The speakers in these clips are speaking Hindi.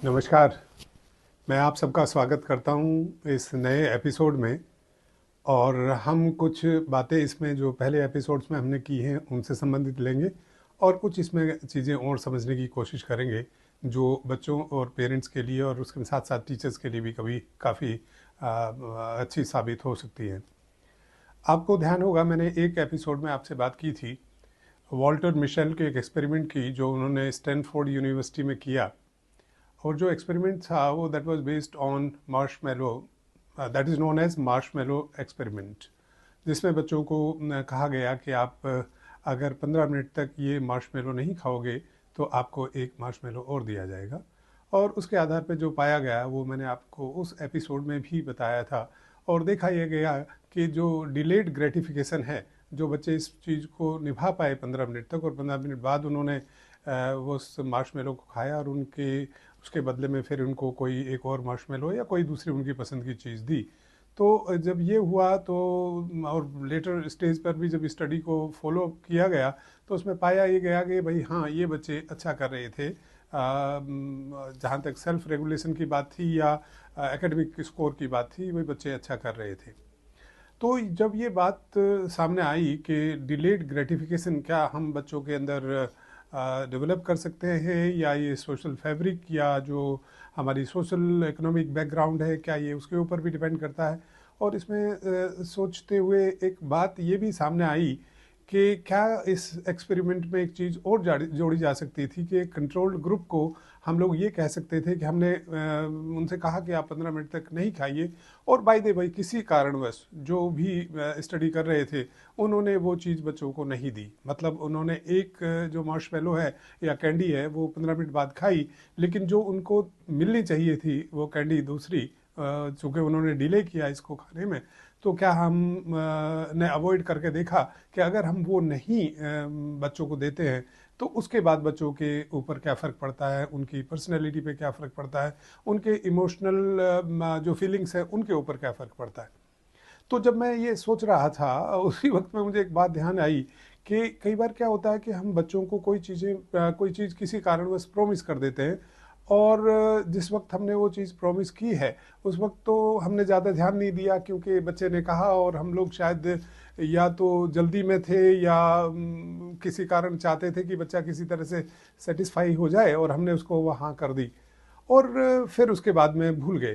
नमस्कार। मैं आप सबका स्वागत करता हूँ इस नए एपिसोड में। और हम कुछ बातें इसमें जो पहले एपिसोड्स में हमने की हैं उनसे संबंधित लेंगे और कुछ इसमें चीज़ें और समझने की कोशिश करेंगे जो बच्चों और पेरेंट्स के लिए और उसके साथ साथ टीचर्स के लिए भी कभी काफ़ी अच्छी साबित हो सकती हैं। आपको ध्यान होगा, मैंने एक एपिसोड में आपसे बात की थी वॉल्टर मिशेल के एक एक्सपेरिमेंट की जो उन्होंने स्टैनफोर्ड यूनिवर्सिटी में किया। और जो एक्सपेरिमेंट था वो that was based on marshmallow, that is known as marshmallow experiment, जिसमें बच्चों को कहा गया कि आप अगर 15 मिनट तक ये मार्शमेलो नहीं खाओगे तो आपको एक मार्शमेलो और दिया जाएगा। और उसके आधार पर जो पाया गया वो मैंने आपको उस एपिसोड में भी बताया था। और देखा यह गया कि जो डिलेड ग्रेटिफिकेशन है, जो बच्चे इस चीज़ को निभा पाए 15 मिनट तक और 15 मिनट बाद उन्होंने वो उस मार्शमेलो को खाया और उसके बदले में फिर उनको कोई एक और मार्शमेलो या कोई दूसरी उनकी पसंद की चीज़ दी। तो जब ये हुआ तो और लेटर स्टेज पर भी जब स्टडी को फॉलो किया गया तो उसमें पाया ये गया कि भाई हाँ, ये बच्चे अच्छा कर रहे थे। जहाँ तक सेल्फ रेगुलेशन की बात थी या एकेडमिक स्कोर की बात थी, वही बच्चे अच्छा कर रहे थे। तो जब ये बात सामने आई कि डिलेड ग्रेटिफिकेशन क्या हम बच्चों के अंदर डेवलप कर सकते हैं या ये सोशल फैब्रिक या जो हमारी सोशल इकोनॉमिक बैकग्राउंड है क्या ये उसके ऊपर भी डिपेंड करता है। और इसमें सोचते हुए एक बात ये भी सामने आई कि क्या इस एक्सपेरिमेंट में एक चीज़ और जोड़ी जा सकती थी कि कंट्रोल्ड ग्रुप को हम लोग ये कह सकते थे कि हमने उनसे कहा कि आप 15 मिनट तक नहीं खाइए, और बाय द वे किसी कारणवश जो भी स्टडी कर रहे थे उन्होंने वो चीज़ बच्चों को नहीं दी। मतलब उन्होंने एक जो मार्शमेलो है या कैंडी है वो 15 मिनट बाद खाई, लेकिन जो उनको मिलनी चाहिए थी वो कैंडी दूसरी, चूँकि उन्होंने डिले किया इसको खाने में, तो क्या हम ने अवॉइड करके देखा कि अगर हम वो नहीं बच्चों को देते हैं तो उसके बाद बच्चों के ऊपर क्या फ़र्क पड़ता है, उनकी पर्सनैलिटी पे क्या फ़र्क पड़ता है, उनके इमोशनल जो फीलिंग्स है उनके ऊपर क्या फ़र्क पड़ता है। तो जब मैं ये सोच रहा था उसी वक्त में मुझे एक बात ध्यान आई कि कई बार क्या होता है कि हम बच्चों को कोई चीज़ किसी कारणवश प्रॉमिस कर देते हैं और जिस वक्त हमने वो चीज़ प्रॉमिस की है उस वक्त तो हमने ज़्यादा ध्यान नहीं दिया क्योंकि बच्चे ने कहा और हम लोग शायद या तो जल्दी में थे या किसी कारण चाहते थे कि बच्चा किसी तरह से सेटिस्फाई हो जाए और हमने उसको वहाँ कर दी और फिर उसके बाद में भूल गए।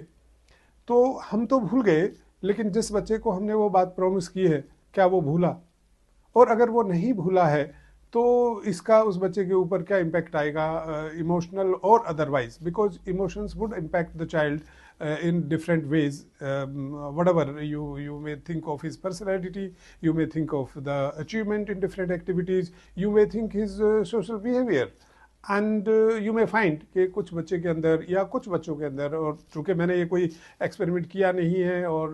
तो हम तो भूल गए, लेकिन जिस बच्चे को हमने वो बात प्रॉमिस की है क्या वो भूला? और अगर वो नहीं भूला है तो इसका उस बच्चे के ऊपर क्या इम्पैक्ट आएगा, इमोशनल और otherwise, because emotions would impact the child in different ways. Whatever you may think of his personality, you may think of the achievement in different activities, you may think his social behavior, and you may find कि कुछ बच्चे के अंदर या कुछ बच्चों के अंदर, और चूँकि मैंने ये कोई एक्सपेरिमेंट किया नहीं है और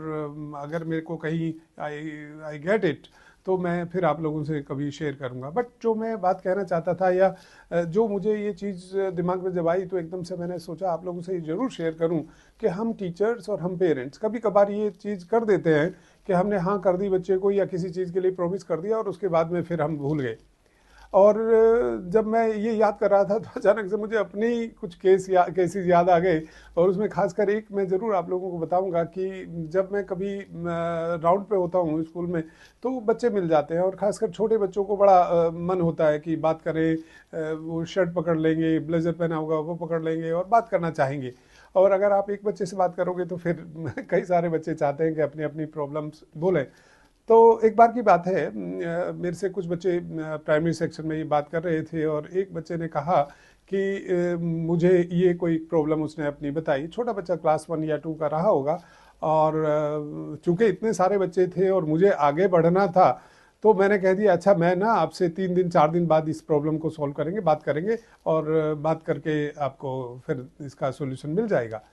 अगर मेरे को कहीं आई गेट इट तो मैं फिर आप लोगों से कभी शेयर करूंगा। बट जो मैं बात कहना चाहता था या जो मुझे ये चीज़ दिमाग में जब आई तो एकदम से मैंने सोचा आप लोगों से ये ज़रूर शेयर करूं कि हम टीचर्स और हम पेरेंट्स कभी कभार ये चीज़ कर देते हैं कि हमने हाँ कर दी बच्चे को या किसी चीज़ के लिए प्रॉमिस कर दिया और उसके बाद में फिर हम भूल गए। और जब मैं ये याद कर रहा था तो अचानक से मुझे अपने ही कुछ केसेस याद आ गए और उसमें खासकर एक मैं ज़रूर आप लोगों को बताऊंगा कि जब मैं कभी राउंड पे होता हूँ स्कूल में तो बच्चे मिल जाते हैं और ख़ासकर छोटे बच्चों को बड़ा मन होता है कि बात करें, वो शर्ट पकड़ लेंगे, ब्लेजर पहना होगा वो पकड़ लेंगे और बात करना चाहेंगे। और अगर आप एक बच्चे से बात करोगे तो फिर कई सारे बच्चे चाहते हैं कि अपनी अपनी प्रॉब्लम्स बोलें। तो एक बार की बात है, मेरे से कुछ बच्चे प्राइमरी सेक्शन में ये बात कर रहे थे और एक बच्चे ने कहा कि मुझे ये कोई प्रॉब्लम उसने अपनी बताई। छोटा बच्चा क्लास 1 या 2 का रहा होगा और चूंकि इतने सारे बच्चे थे और मुझे आगे बढ़ना था तो मैंने कह दिया अच्छा मैं ना आपसे 3 दिन 4 दिन बाद इस प्रॉब्लम को सॉल्व करेंगे, बात करेंगे और बात करके आपको फिर इसका सोल्यूशन मिल जाएगा।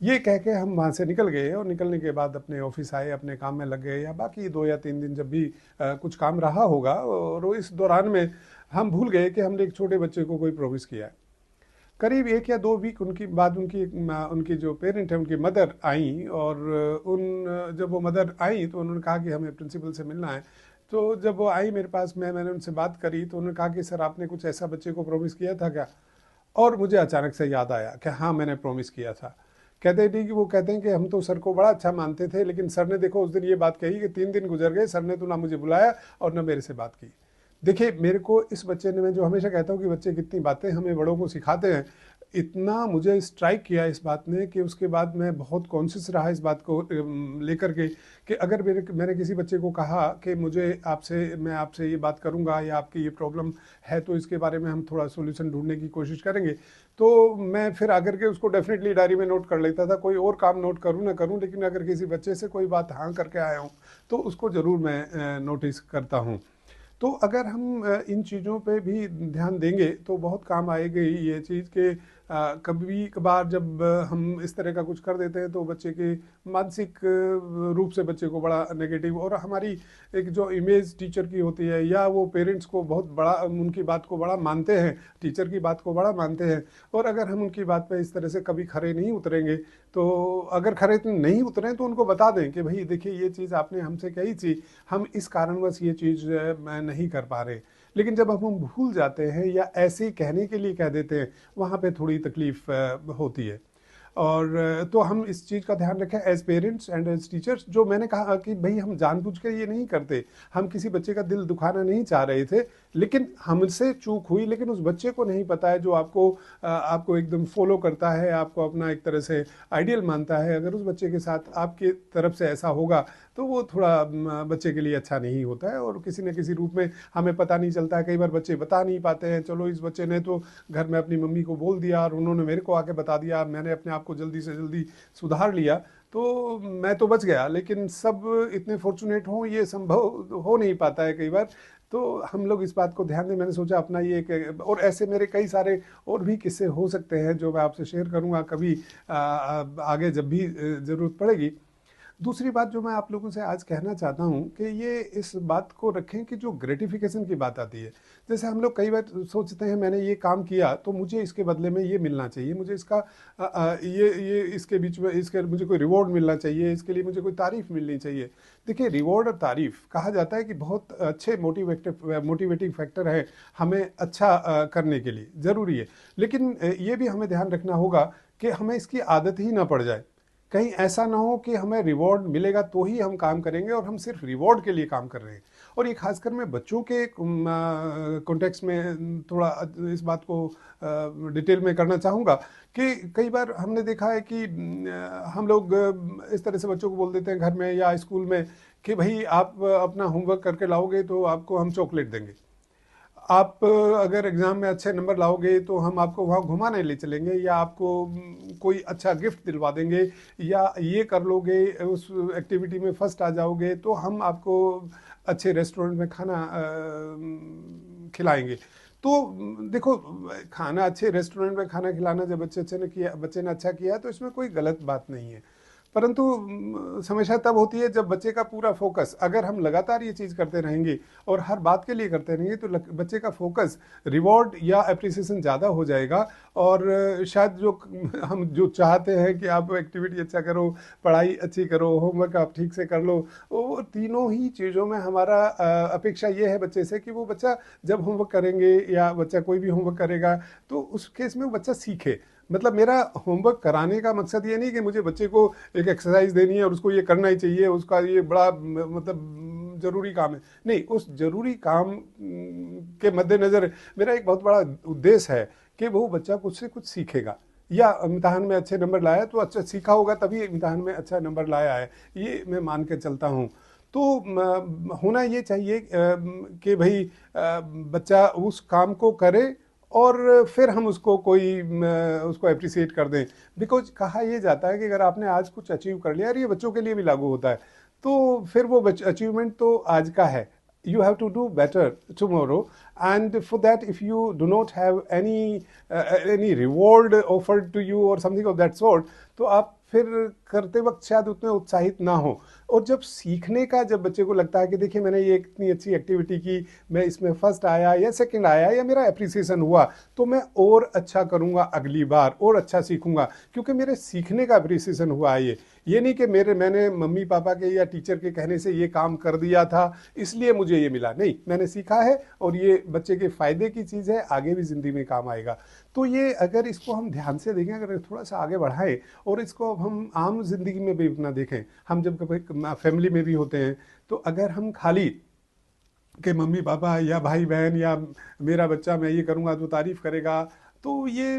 ये कह के हम वहाँ से निकल गए और निकलने के बाद अपने ऑफिस आए, अपने काम में लग गए या बाकी 2 या 3 दिन जब भी कुछ काम रहा होगा और इस दौरान में हम भूल गए कि हमने एक छोटे बच्चे को कोई प्रॉमिस किया है। करीब 1 या 2 वीक उनकी बाद उनकी जो पेरेंट है उनकी मदर आई और जब वो मदर आई तो उन्होंने कहा कि हमें प्रिंसिपल से मिलना है। तो जब वो आई मेरे पास मैंने उनसे बात करी तो उन्होंने कहा कि सर आपने कुछ ऐसा बच्चे को प्रॉमिस किया था क्या? और मुझे अचानक से याद आया कि हाँ, मैंने प्रॉमिस किया था। कहते हैं कि वो कहते हैं कि हम तो सर को बड़ा अच्छा मानते थे, लेकिन सर ने देखो उस दिन ये बात कही कि 3 दिन गुजर गए, सर ने तो ना मुझे बुलाया और ना मेरे से बात की। देखिए, मेरे को इस बच्चे ने, मैं जो हमेशा कहता हूँ कि बच्चे कितनी बातें हमें बड़ों को सिखाते हैं, इतना मुझे स्ट्राइक किया इस बात ने कि उसके बाद मैं बहुत कॉन्शियस रहा इस बात को लेकर के कि अगर मैंने किसी बच्चे को कहा कि मैं आपसे ये बात करूंगा या आपकी ये प्रॉब्लम है तो इसके बारे में हम थोड़ा सॉल्यूशन ढूंढने की कोशिश करेंगे, तो मैं फिर आकर के उसको डेफिनेटली डायरी में नोट कर लेता था। कोई और काम नोट करूँ ना करूँ, लेकिन अगर किसी बच्चे से कोई बात हाँ करके आया हूँ तो उसको ज़रूर मैं नोटिस करता हूँ। तो अगर हम इन चीज़ों पे भी ध्यान देंगे तो बहुत काम आएगी ये चीज़ कि कभी कभार जब हम इस तरह का कुछ कर देते हैं तो बच्चे के मानसिक रूप से बच्चे को बड़ा नेगेटिव, और हमारी एक जो इमेज टीचर की होती है, या वो पेरेंट्स को बहुत बड़ा, उनकी बात को बड़ा मानते हैं, टीचर की बात को बड़ा मानते हैं, और अगर हम उनकी बात पे इस तरह से कभी खरे नहीं उतरेंगे, तो अगर खरे नहीं उतरें तो उनको बता दें कि भाई देखिए ये चीज़ आपने हमसे कही थी, हम इस कारणवश ये चीज़ नहीं कर पा रहे। लेकिन जब हम भूल जाते हैं या ऐसे ही कहने के लिए कह देते हैं, वहाँ पे थोड़ी तकलीफ होती है। और तो हम इस चीज़ का ध्यान रखें as parents and as teachers. जो मैंने कहा कि भाई हम जानबूझ के ये नहीं करते, हम किसी बच्चे का दिल दुखाना नहीं चाह रहे थे, लेकिन हमसे चूक हुई। लेकिन उस बच्चे को नहीं पता है, जो आपको एकदम फॉलो करता है, आपको अपना एक तरह से आइडियल मानता है, अगर उस बच्चे के साथ आपकी तरफ से ऐसा होगा तो वो थोड़ा बच्चे के लिए अच्छा नहीं होता है, और किसी न किसी रूप में हमें पता नहीं चलता है। कई बार बच्चे बता नहीं पाते हैं, चलो इस बच्चे ने तो घर में अपनी मम्मी को बोल दिया और उन्होंने मेरे को आके बता दिया, मैंने अपने आप को जल्दी से जल्दी सुधार लिया, तो मैं तो बच गया। लेकिन सब इतने फॉर्चुनेट हों, ये संभव हो नहीं पाता है कई बार। तो हम लोग इस बात को ध्यान दें। मैंने सोचा अपना ये एक, और ऐसे मेरे कई सारे और भी किस्से हो सकते हैं जो मैं आपसे शेयर करूंगा कभी आगे जब भी ज़रूरत पड़ेगी। दूसरी बात जो मैं आप लोगों से आज कहना चाहता हूँ कि ये इस बात को रखें कि जो ग्रेटिफिकेशन की बात आती है, जैसे हम लोग कई बार सोचते हैं मैंने ये काम किया तो मुझे इसके बदले में ये मिलना चाहिए, मुझे इसका ये इसके बीच में इसके मुझे कोई रिवॉर्ड मिलना चाहिए, इसके लिए मुझे कोई तारीफ मिलनी चाहिए। देखिए, रिवॉर्ड और तारीफ कहा जाता है कि बहुत अच्छे मोटिवेटिंग फैक्टर है हमें अच्छा करने के लिए, ज़रूरी है। लेकिन ये भी हमें ध्यान रखना होगा कि हमें इसकी आदत ही ना पड़ जाए। कहीं ऐसा ना हो कि हमें रिवॉर्ड मिलेगा तो ही हम काम करेंगे और हम सिर्फ रिवॉर्ड के लिए काम कर रहे हैं। और ये खासकर मैं बच्चों के कॉन्टेक्स्ट में थोड़ा इस बात को डिटेल में करना चाहूँगा कि कई बार हमने देखा है कि हम लोग इस तरह से बच्चों को बोल देते हैं घर में या स्कूल में कि भाई आप अपना होमवर्क करके लाओगे तो आपको हम चॉकलेट देंगे, आप अगर एग्ज़ाम में अच्छे नंबर लाओगे तो हम आपको वहाँ घुमाने ले चलेंगे, या आपको कोई अच्छा गिफ्ट दिलवा देंगे, या ये कर लोगे उस एक्टिविटी में फर्स्ट आ जाओगे तो हम आपको अच्छे रेस्टोरेंट में खाना खिलाएंगे। तो देखो, खाना अच्छे रेस्टोरेंट में खाना खिलाना जब बच्चे ने अच्छा किया तो इसमें कोई गलत बात नहीं है। परंतु समस्या तब होती है जब बच्चे का पूरा फोकस, अगर हम लगातार ये चीज़ करते रहेंगे और हर बात के लिए करते रहेंगे तो बच्चे का फोकस रिवॉर्ड या अप्रिसिएशन ज़्यादा हो जाएगा। और शायद हम जो चाहते हैं कि आप एक्टिविटी अच्छा करो, पढ़ाई अच्छी करो, होमवर्क आप ठीक से कर लो, वो तीनों ही चीज़ों में हमारा अपेक्षा ये है बच्चे से कि वो बच्चा जब होमवर्क करेंगे या बच्चा कोई भी होमवर्क करेगा तो उस केस में वो बच्चा सीखे। मतलब मेरा होमवर्क कराने का मकसद ये नहीं कि मुझे बच्चे को एक एक्सरसाइज देनी है और उसको ये करना ही चाहिए, उसका ये बड़ा मतलब ज़रूरी काम है। नहीं, उस ज़रूरी काम के मद्देनज़र मेरा एक बहुत बड़ा उद्देश्य है कि वो बच्चा कुछ से कुछ सीखेगा, या इम्तिहान में अच्छे नंबर लाया तो अच्छा सीखा होगा तभी इम्तिहान में अच्छा नंबर लाया है, ये मैं मान के चलता हूँ। तो होना ये चाहिए कि भाई बच्चा उस काम को करे और फिर हम उसको अप्रिसिएट कर दें। बिकॉज कहा यह जाता है कि अगर आपने आज कुछ अचीव कर लिया, और ये बच्चों के लिए भी लागू होता है, तो फिर वो अचीवमेंट तो आज का है। You have to do better tomorrow, and for that if you do not have any reward offered to you or something of that sort, तो आप फिर करते वक्त शायद उतने उत्साहित ना हो। और जब सीखने का, जब बच्चे को लगता है कि देखिए मैंने ये इतनी अच्छी एक्टिविटी की, मैं इसमें फर्स्ट आया या सेकंड आया या मेरा अप्रिसिएशन हुआ, तो मैं और अच्छा करूँगा, अगली बार और अच्छा सीखूंगा, क्योंकि मेरे सीखने का अप्रिसिएशन हुआ है। ये नहीं कि मैंने मम्मी पापा के या टीचर के कहने से ये काम कर दिया था इसलिए मुझे ये मिला, नहीं, मैंने सीखा है और ये बच्चे के फ़ायदे की चीज़ है, आगे भी ज़िंदगी में काम आएगा। तो ये अगर इसको हम ध्यान से देखें, अगर थोड़ा सा आगे बढ़ाएं और इसको अब हम आम जिंदगी में भी अपना देखें, हम जब कभी फैमिली में भी होते हैं, तो अगर हम खाली कि मम्मी पापा या भाई बहन या मेरा बच्चा मैं ये करूँगा तो तारीफ़ करेगा, तो ये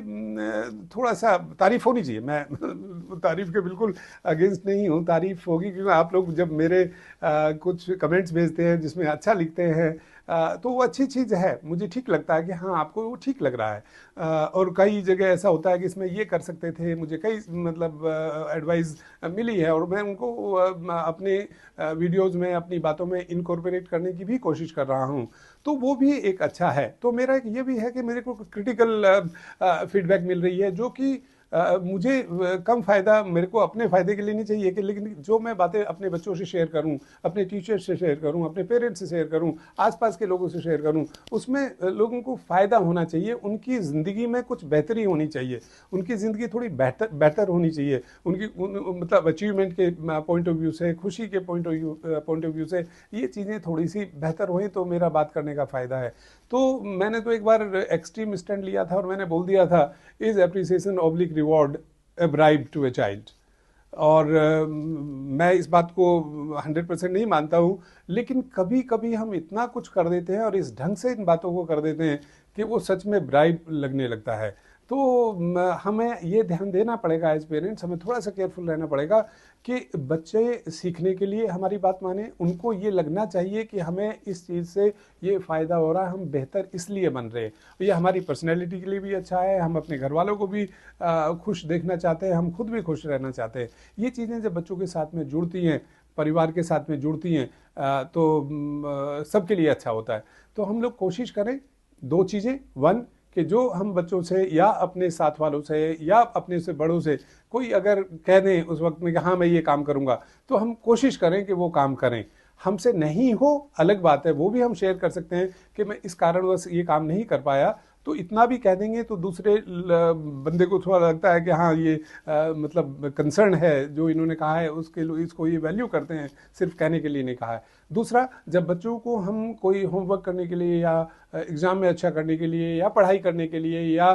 थोड़ा सा तारीफ़ होनी चाहिए। मैं तारीफ़ के बिल्कुल अगेंस्ट नहीं हूँ, तारीफ़ होगी, क्योंकि आप लोग जब मेरे कुछ कमेंट्स भेजते हैं जिसमें अच्छा लिखते हैं, तो वो अच्छी चीज़ है, मुझे ठीक लगता है कि हाँ आपको वो ठीक लग रहा है। और कई जगह ऐसा होता है कि इसमें ये कर सकते थे, मुझे कई मतलब एडवाइस मिली है और मैं उनको अपने वीडियोज़ में, अपनी बातों में इनकॉर्पोरेट करने की भी कोशिश कर रहा हूँ, तो वो भी एक अच्छा है। तो मेरा एक ये भी है कि मेरे को क्रिटिकल फीडबैक मिल रही है, जो कि मुझे कम फ़ायदा, मेरे को अपने फ़ायदे के लिए नहीं चाहिए कि, लेकिन जो मैं बातें अपने बच्चों से शेयर करूं, अपने टीचर से शेयर करूं, अपने पेरेंट्स से शेयर करूं, आसपास के लोगों से शेयर करूं, उसमें लोगों को फ़ायदा होना चाहिए, उनकी ज़िंदगी में कुछ बेहतरी होनी चाहिए, उनकी ज़िंदगी थोड़ी बेहतर होनी चाहिए, मतलब अचीवमेंट के पॉइंट ऑफ व्यू से, खुशी के पॉइंट ऑफ व्यू से ये चीज़ें थोड़ी सी बेहतर हुई तो मेरा बात करने का फ़ायदा है। तो मैंने तो एक बार एक्सट्रीम स्टैंड लिया था और मैंने बोल दिया था, is appreciation oblique reward a bribe to a child. और मैं इस बात को 100% नहीं मानता हूँ, लेकिन कभी कभी हम इतना कुछ कर देते हैं और इस ढंग से इन बातों को कर देते हैं कि वो सच में ब्राइब लगने लगता है। तो हमें ये ध्यान देना पड़ेगा एज पेरेंट्स, हमें थोड़ा सा केयरफुल रहना पड़ेगा कि बच्चे सीखने के लिए हमारी बात माने, उनको ये लगना चाहिए कि हमें इस चीज़ से ये फ़ायदा हो रहा है, हम बेहतर इसलिए बन रहे हैं, ये हमारी पर्सनैलिटी के लिए भी अच्छा है, हम अपने घर वालों को भी खुश देखना चाहते हैं, हम खुद भी खुश रहना चाहते हैं। ये चीज़ें जब बच्चों के साथ में जुड़ती हैं, परिवार के साथ में जुड़ती हैं, तो सबके लिए अच्छा होता है। तो हम लोग कोशिश करें दो चीज़ें, वन कि जो हम बच्चों से या अपने साथ वालों से या अपने से बड़ों से कोई अगर कह दें उस वक्त में कि हाँ मैं ये काम करूँगा, तो हम कोशिश करें कि वो काम करें। हमसे नहीं हो अलग बात है, वो भी हम शेयर कर सकते हैं कि मैं इस कारणवश ये काम नहीं कर पाया, तो इतना भी कह देंगे तो दूसरे बंदे को थोड़ा लगता है कि हाँ ये मतलब कंसर्न है, जो इन्होंने कहा है उसके लोग इसको ये वैल्यू करते हैं, सिर्फ कहने के लिए नहीं कहा है। दूसरा, जब बच्चों को हम कोई होमवर्क करने के लिए या एग्ज़ाम में अच्छा करने के लिए या पढ़ाई करने के लिए या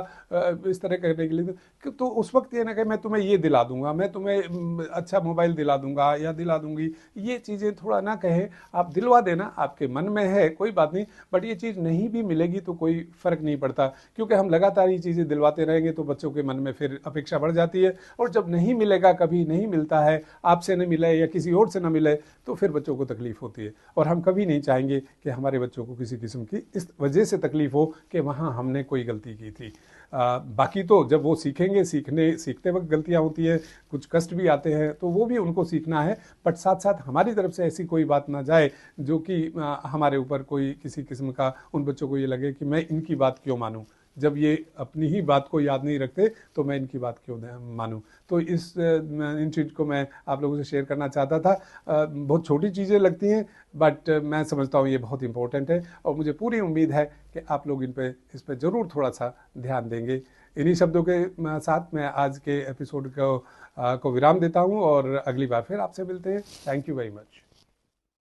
इस तरह करने के लिए, तो उस वक्त ये ना कि मैं तुम्हें ये दिला दूंगा, मैं तुम्हें अच्छा मोबाइल दिला दूंगा या दिला दूंगी, ये चीज़ें थोड़ा ना कहें। आप दिलवा देना, आपके मन में है कोई बात नहीं, बट ये चीज़ नहीं भी मिलेगी तो कोई फ़र्क नहीं पड़ता, क्योंकि हम लगातार ये चीज़ें दिलवाते रहेंगे तो बच्चों के मन में फिर अपेक्षा बढ़ जाती है, और जब नहीं मिलेगा, कभी नहीं मिलता है, आपसे नहीं मिले या किसी और से ना मिले, तो फिर बच्चों को तकलीफ़ होती है। और हम कभी नहीं चाहेंगे कि हमारे बच्चों को किसी किस्म की इस वजह से तकलीफ हो कि वहाँ हमने कोई गलती की थी। बाकी तो जब वो सीखेंगे, सीखते वक्त गलतियाँ होती है, कुछ कष्ट भी आते हैं, तो वो भी उनको सीखना है, बट साथ साथ हमारी तरफ से ऐसी कोई बात ना जाए जो कि हमारे ऊपर कोई किसी किस्म का, उन बच्चों को ये लगे कि मैं इनकी बात क्यों मानूं, जब ये अपनी ही बात को याद नहीं रखते तो मैं इनकी बात क्यों मानूं। तो इन चीज़ को मैं आप लोगों से शेयर करना चाहता था। बहुत छोटी चीज़ें लगती हैं, बट मैं समझता हूँ ये बहुत इंपॉर्टेंट है, और मुझे पूरी उम्मीद है कि आप लोग इस पे ज़रूर थोड़ा सा ध्यान देंगे। इन्हीं शब्दों के साथ मैं आज के एपिसोड को विराम देता हूँ और अगली बार फिर आपसे मिलते हैं। Thank you very much.